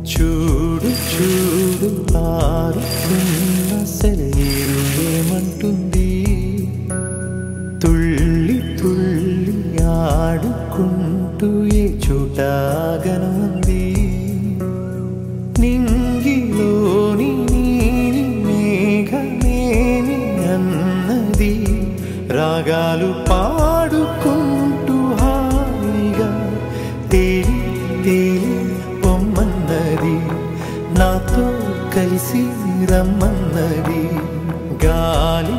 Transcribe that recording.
చూడు చూడు పారుతున్న సెలయేరు ఏమంటుంది, తుళ్ళి తుళ్ళి ఆడుకుంటూ ఏ చోటాగనుంది. నింగిలోని నీలి మేఘమేమి అన్నది, రాగాలు పాడుకుంటూ హాయిగా తేలి తేలి పొమ్మన్నది, నాతో కలిసి రమ్మన్నది. గాలి